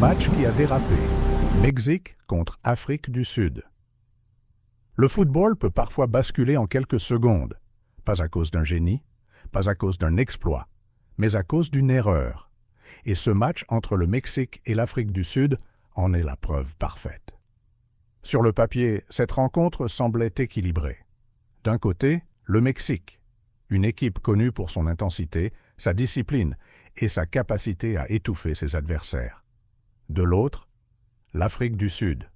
Match qui a dérapé. Mexique contre Afrique du Sud. Le football peut parfois basculer en quelques secondes, pas à cause d'un génie, pas à cause d'un exploit, mais à cause d'une erreur. Et ce match entre le Mexique et l'Afrique du Sud en est la preuve parfaite. Sur le papier, cette rencontre semblait équilibrée. D'un côté, le Mexique, une équipe connue pour son intensité, sa discipline et sa capacité à étouffer ses adversaires. De l'autre, l'Afrique du Sud,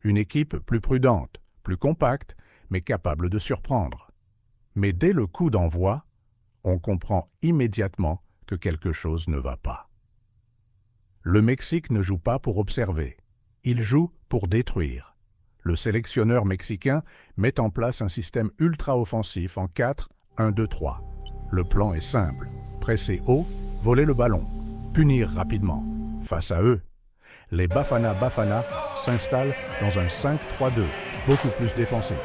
une équipe plus prudente, plus compacte, mais capable de surprendre. Mais dès le coup d'envoi, on comprend immédiatement que quelque chose ne va pas. Le Mexique ne joue pas pour observer, il joue pour détruire. Le sélectionneur mexicain met en place un système ultra-offensif en 4-1-2-3. Le plan est simple, presser haut, voler le ballon, punir rapidement. Face à eux, les Bafana Bafana s'installent dans un 5-3-2, beaucoup plus défensif.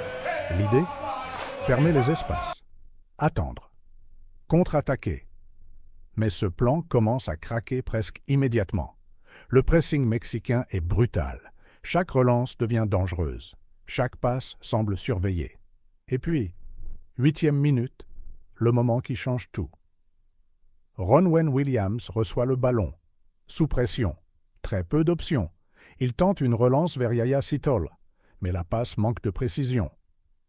L'idée ? Fermer les espaces, attendre, contre-attaquer. Mais ce plan commence à craquer presque immédiatement. Le pressing mexicain est brutal. Chaque relance devient dangereuse. Chaque passe semble surveillée. Et puis, 8e minute, le moment qui change tout. Ronwen Williams reçoit le ballon. Sous pression. Très peu d'options. Il tente une relance vers Yaya Sitol, mais la passe manque de précision.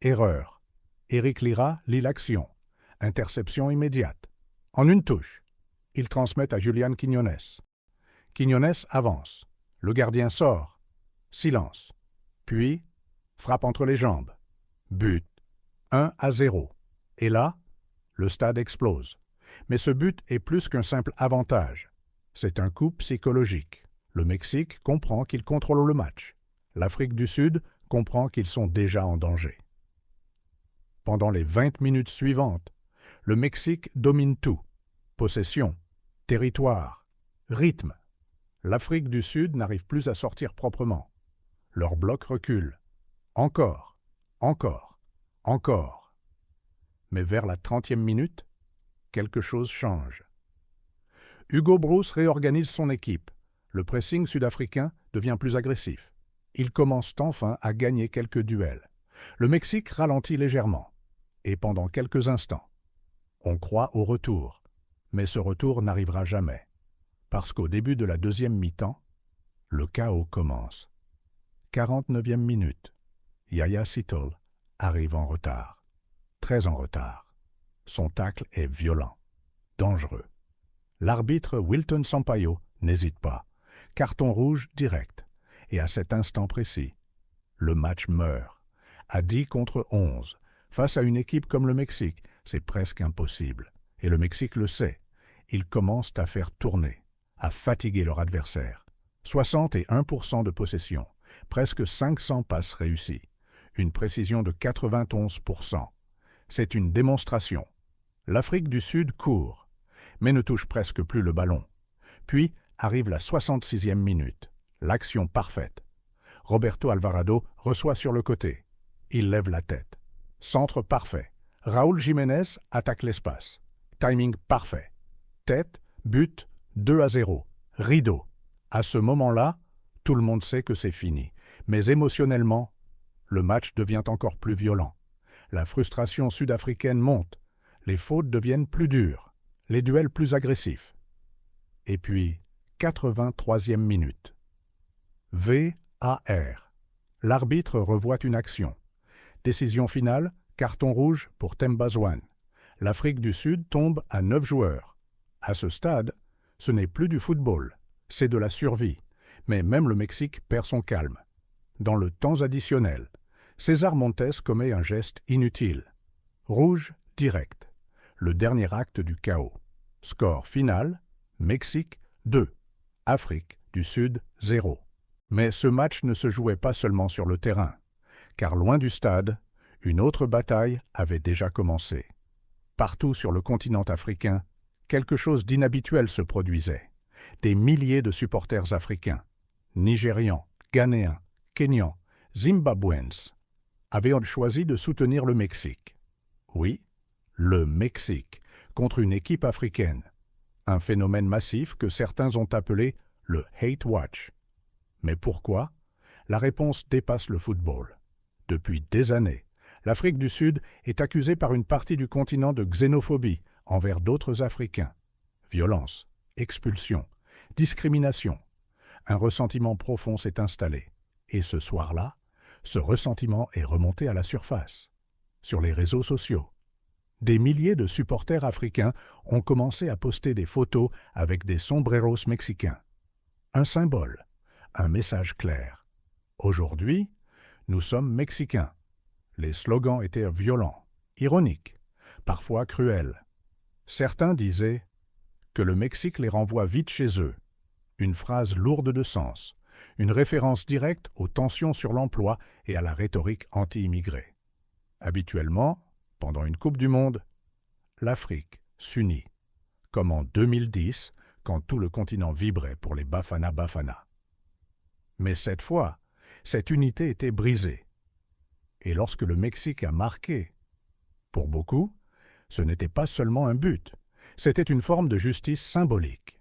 Erreur. Eric Lira lit l'action. Interception immédiate. En une touche, il transmet à Julian Quiñones. Quiñones avance. Le gardien sort. Silence. Puis, frappe entre les jambes. But. 1-0. Et là, le stade explose. Mais ce but est plus qu'un simple avantage. C'est un coup psychologique. Le Mexique comprend qu'il contrôle le match. L'Afrique du Sud comprend qu'ils sont déjà en danger. Pendant les 20 minutes suivantes, le Mexique domine tout. Possession, territoire, rythme. L'Afrique du Sud n'arrive plus à sortir proprement. Leur bloc recule. Encore, encore, encore. Mais vers la 30e minute, quelque chose change. Hugo Broos réorganise son équipe. Le pressing sud-africain devient plus agressif. Ils commencent enfin à gagner quelques duels. Le Mexique ralentit légèrement. Et pendant quelques instants, on croit au retour. Mais ce retour n'arrivera jamais. Parce qu'au début de la deuxième mi-temps, le chaos commence. 49e minute. Yaya Sitol arrive en retard. Très en retard. Son tacle est violent, dangereux. L'arbitre Wilton Sampaio n'hésite pas. Carton rouge direct. Et à cet instant précis, le match meurt. À 10 contre 11, face à une équipe comme le Mexique, c'est presque impossible. Et le Mexique le sait. Ils commencent à faire tourner, à fatiguer leur adversaire. 61% de possession, presque 500 passes réussies, une précision de 91%. C'est une démonstration. L'Afrique du Sud court, mais ne touche presque plus le ballon. Puis arrive la 66e minute, l'action parfaite. Roberto Alvarado reçoit sur le côté. Il lève la tête. Centre parfait. Raúl Jiménez attaque l'espace. Timing parfait. Tête, but, 2-0. Rideau. À ce moment-là, tout le monde sait que c'est fini. Mais émotionnellement, le match devient encore plus violent. La frustration sud-africaine monte. Les fautes deviennent plus dures. Les duels plus agressifs. Et puis, 83e minute. VAR. L'arbitre revoit une action. Décision finale, carton rouge pour Themba Zwane. L'Afrique du Sud tombe à 9 joueurs. À ce stade, ce n'est plus du football, c'est de la survie. Mais même le Mexique perd son calme. Dans le temps additionnel, César Montes commet un geste inutile. Rouge direct. Le dernier acte du chaos. Score final, Mexique 2, Afrique du Sud 0. Mais ce match ne se jouait pas seulement sur le terrain, car loin du stade, une autre bataille avait déjà commencé. Partout sur le continent africain, quelque chose d'inhabituel se produisait. Des milliers de supporters africains, Nigérians, Ghanéens, Kenyans, Zimbabwéens, avaient choisi de soutenir le Mexique. Oui, le Mexique, contre une équipe africaine. Un phénomène massif que certains ont appelé le Hate Watch. Mais pourquoi? La réponse dépasse le football. Depuis des années, l'Afrique du Sud est accusée par une partie du continent de xénophobie envers d'autres Africains. Violence, expulsion, discrimination. Un ressentiment profond s'est installé. Et ce soir-là, ce ressentiment est remonté à la surface. Sur les réseaux sociaux, des milliers de supporters africains ont commencé à poster des photos avec des sombreros mexicains. Un symbole, un message clair. Aujourd'hui, nous sommes Mexicains. Les slogans étaient violents, ironiques, parfois cruels. Certains disaient que le Mexique les renvoie vite chez eux. Une phrase lourde de sens, une référence directe aux tensions sur l'emploi et à la rhétorique anti-immigrée. Habituellement, pendant une Coupe du Monde, l'Afrique s'unit, comme en 2010, quand tout le continent vibrait pour les Bafana Bafana. Mais cette fois, cette unité était brisée. Et lorsque le Mexique a marqué, pour beaucoup, ce n'était pas seulement un but, c'était une forme de justice symbolique.